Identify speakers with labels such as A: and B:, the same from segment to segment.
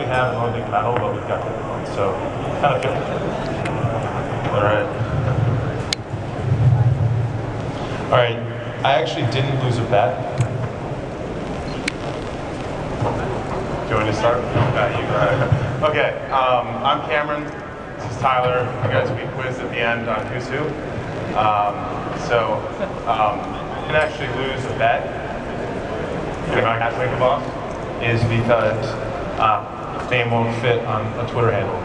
A: actually have an Olympic medal, but we've got Bitcoin, so kind of feel. All right. All right. I actually didn't lose a bet. Do you want me to start? You go ahead. Okay. I'm Cameron. This is Tyler. You guys will be quizzed at the end on who's who. You can actually lose a bet. At Winklevoss is because name won't fit on a Twitter handle,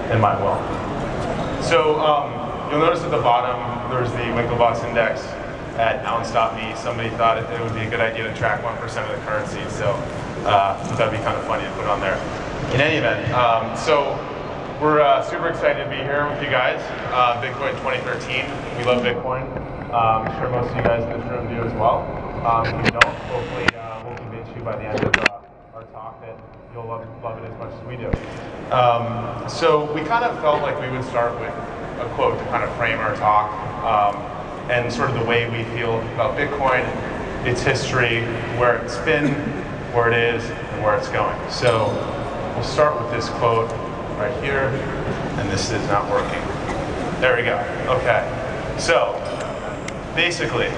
A: and mine will. So you'll notice at the bottom there's the Winklevoss index at ounce.me. Somebody thought it would be a good idea to track 1% of the currency, so that'd be kind of funny to put on there. In any event, so we're super excited to be here with you guys. Bitcoin 2013. We love Bitcoin. I'm sure most of you guys in this room do as well. If you don't, hopefully we'll convince you by the end of our talk that you'll love it as much as we do. So we kind of felt like we would start with a quote to kind of frame our talk and sort of the way we feel about Bitcoin, its history, where it's been, where it is, and where it's going. So we'll start with this quote right here, and this is not working. There we go. Okay. So basically,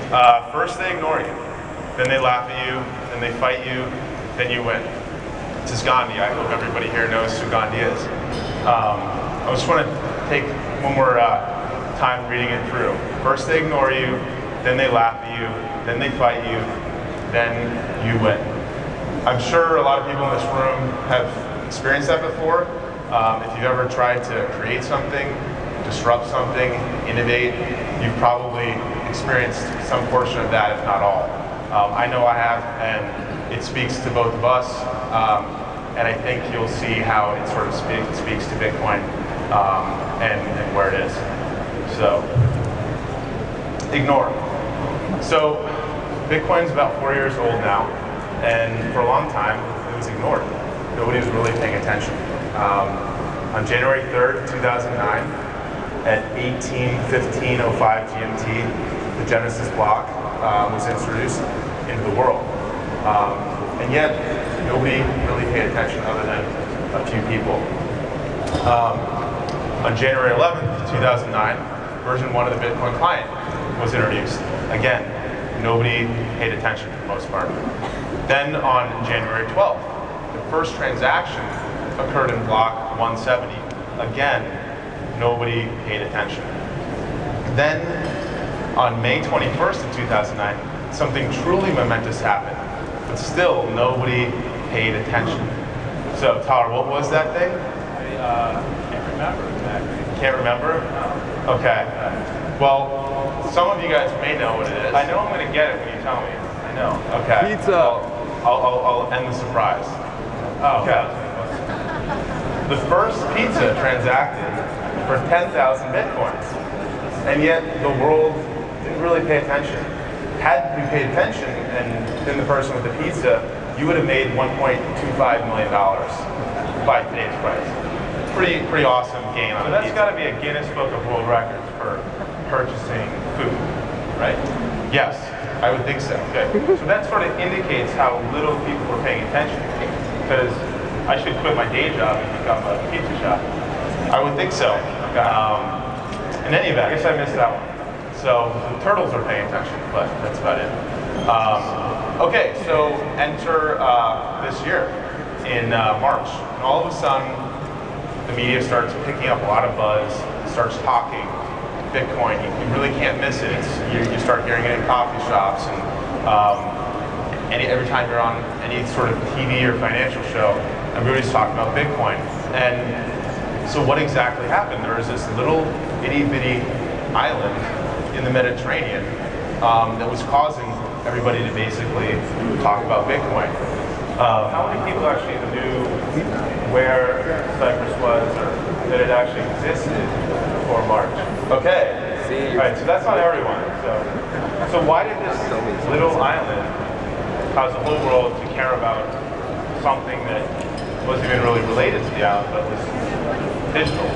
A: first they ignore you, then they laugh at you, then they fight you, then you win. This is Gandhi. I hope everybody here knows who Gandhi is. I just want to take one more time reading it through. First they ignore you, then they laugh at you, then they fight you, then you win. I'm sure a lot of people in this room have experienced that before. If you've ever tried to create something, disrupt something, innovate, you've probably experienced some portion of that, if not all. I know I have, and it speaks to both of us, and I think you'll see how it sort of speaks to Bitcoin and where it is. So, ignore. So, Bitcoin's about 4 years old now, and for a long time, it was ignored. Nobody was really paying attention. On January 3rd, 2009, at 18:15:05 GMT, the Genesis block was introduced into the world. And yet, nobody really paid attention other than a few people. On January 11th, 2009, version 1 of the Bitcoin client was introduced. Again, nobody paid attention for the most part. Then on January 12th, the first transaction occurred in block 170. Again, nobody paid attention. Then on May 21st of 2009, something truly momentous happened, but still nobody paid attention. So Tyler, what was that thing?
B: I can't remember exactly.
A: Can't remember? Okay. Well, some of you guys may know what it is.
B: I know I'm going to get it when you tell me.
A: I know. Okay.
C: Pizza.
A: I'll end the surprise.
B: Oh.
A: Okay. The first pizza transacted for 10,000 Bitcoins. And yet the world didn't really pay attention. Had you paid attention and been the person with the pizza, you would have made $1.25 million by today's price. Pretty awesome gain on
B: So
A: the
B: that's
A: pizza.
B: got to be a Guinness Book of World Records for purchasing food, right?
A: Yes, I would think so.
B: Okay. So that sort of indicates how little people were paying attention. Because I should quit my day job and become a pizza shop.
A: I would think so.
B: Okay.
A: In any event,
B: I guess I missed that one.
A: so the turtles are paying attention, but that's about it. Okay, so enter this year in March, and all of a sudden the media starts picking up a lot of buzz, starts talking Bitcoin. You really can't miss it. You start hearing it in coffee shops, and every time you're on any sort of TV or financial show, everybody's talking about Bitcoin. And so what exactly happened? There was this little itty bitty island in the Mediterranean that was causing everybody to basically talk about Bitcoin.
B: How many people actually knew where Cyprus was or that it actually existed before March?
A: Okay.
C: See,
B: All right, so that's not everyone. So why did this little island cause the whole world to care about something that wasn't even really related to the island, but was digital?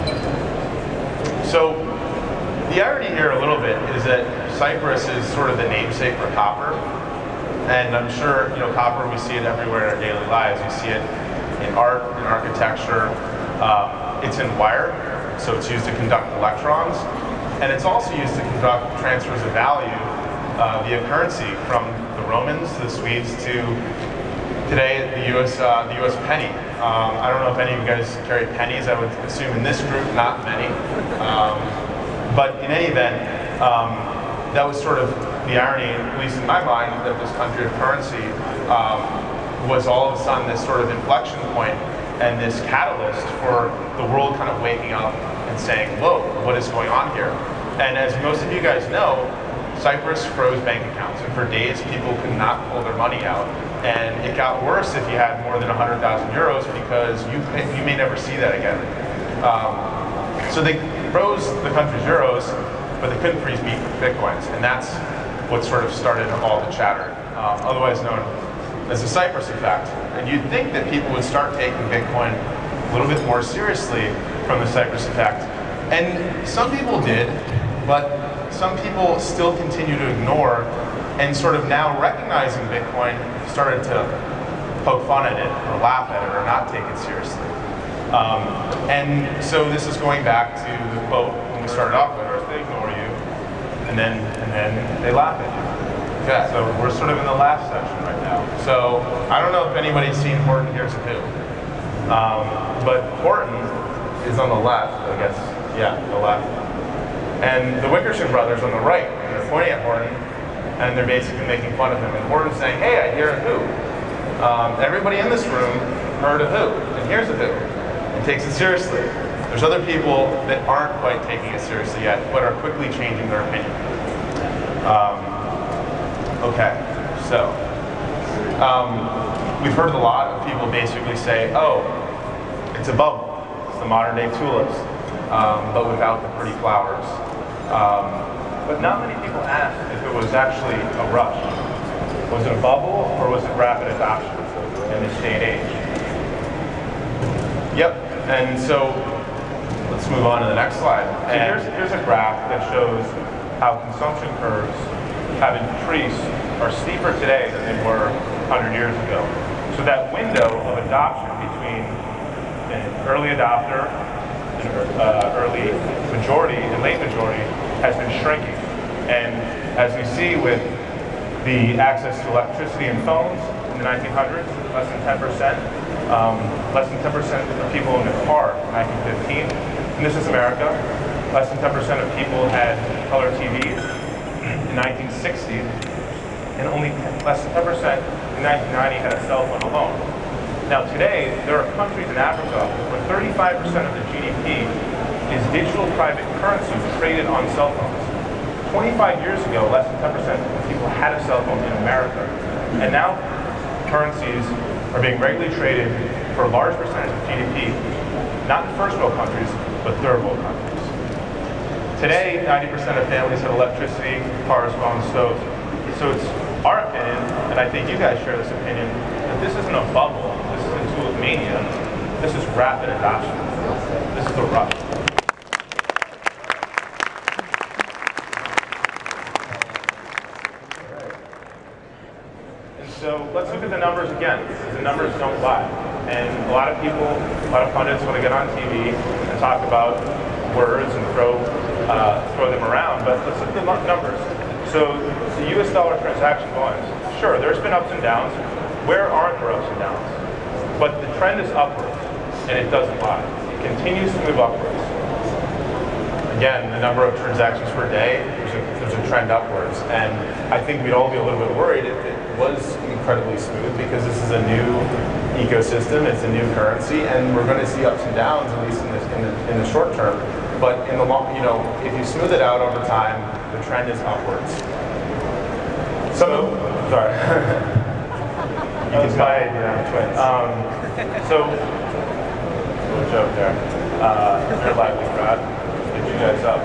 A: So the irony here a little bit is that Cyprus is sort of the namesake for copper. And I'm sure, copper, we see it everywhere in our daily lives. You see it in art, in architecture. It's in wire, so it's used to conduct electrons, and it's also used to conduct transfers of value via currency from the Romans to the Swedes to today the U.S. penny. I don't know if any of you guys carry pennies. I would assume in this group, not many. But in any event, that was sort of the irony, at least in my mind, that this country of currency was all of a sudden this sort of inflection point and this catalyst for the world kind of waking up and saying, whoa, what is going on here? And as most of you guys know, Cyprus froze bank accounts, and for days people could not pull their money out. And it got worse if you had more than 100,000 euros, because you may never see that again. So they froze the country's euros, but they couldn't freeze Bitcoins, and that's what sort of started all the chatter, otherwise known as the Cyprus effect. And you'd think that people would start taking Bitcoin a little bit more seriously from the Cyprus effect. And some people did, but some people still continue to ignore, and sort of now recognizing Bitcoin started to poke fun at it or laugh at it or not take it seriously. And so this is going back to the quote when we started off with, first they ignore you, and then they laugh at you. Okay, so we're sort of in the last section right now. So I don't know if anybody's seen Horton Hears a Who, but Horton is on the left, I guess. Yeah, the left. And the Wickersham brothers on the right, and they're pointing at Horton, and they're basically making fun of him. And Horton's saying, hey, I hear a who. Everybody in this room heard a who, and here's a who, and takes it seriously. There's other people that aren't quite taking it seriously yet, but are quickly changing their opinion. Okay, so we've heard a lot of people basically say, oh, it's a bubble. It's the modern day tulips, but without the pretty flowers. But not many people asked if it was actually a rush. Was it a bubble, or was it rapid adoption in this day and age? Yep, and so let's move on to the next slide. And here's a graph that shows how consumption curves have increased, are steeper today than they were 100 years ago. So that window of adoption between an early adopter, early majority, and late majority has been shrinking. And as we see with the access to electricity and phones in the 1900s, less than 10%. Less than 10% of people owned a car in 1915. And this is America. Less than 10% of people had color TVs in 1960. And only less than 10% in 1990 had a cell phone alone. Now today, there are countries in Africa where 35% of the GDP is digital private currency traded on cell phones. 25 years ago, less than 10% of people had a cell phone in America. And now currencies are being regularly traded for a large percentage of GDP, not in first world countries, but third world countries. Today, 90% of families have electricity, cars, phones, stoves. So it's our opinion, and I think you guys share this opinion, that this isn't a bubble, this isn't tulip mania, this is rapid adoption. This is a rush. So let's look at the numbers again, because the numbers don't lie. And a lot of people, a lot of pundits want to get on TV and talk about words and throw them around, but let's look at the numbers. So the US dollar transaction volumes, sure, there's been ups and downs. Where aren't there ups and downs? But the trend is upwards, and it doesn't lie. It continues to move upwards. Again, the number of transactions per day, there's a trend upwards. And I think we'd all be a little bit worried if it was incredibly smooth, because this is a new ecosystem, it's a new currency, and we're going to see ups and downs, at least in the short term. But in the long, if you smooth it out over time, the trend is upwards. Sorry. You can buy twins. So, little joke there. You're a lively crowd. Get you guys up.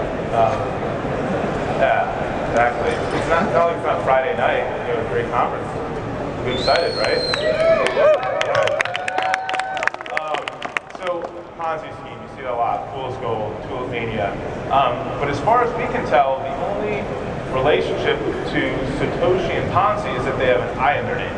A: Yeah, exactly. It's not like it's not Friday night. You have a great conference. We're excited, right? So Ponzi scheme, you see that a lot. Fool's gold, tulip mania. But as far as we can tell, the only relationship to Satoshi and Ponzi is that they have an I in their name.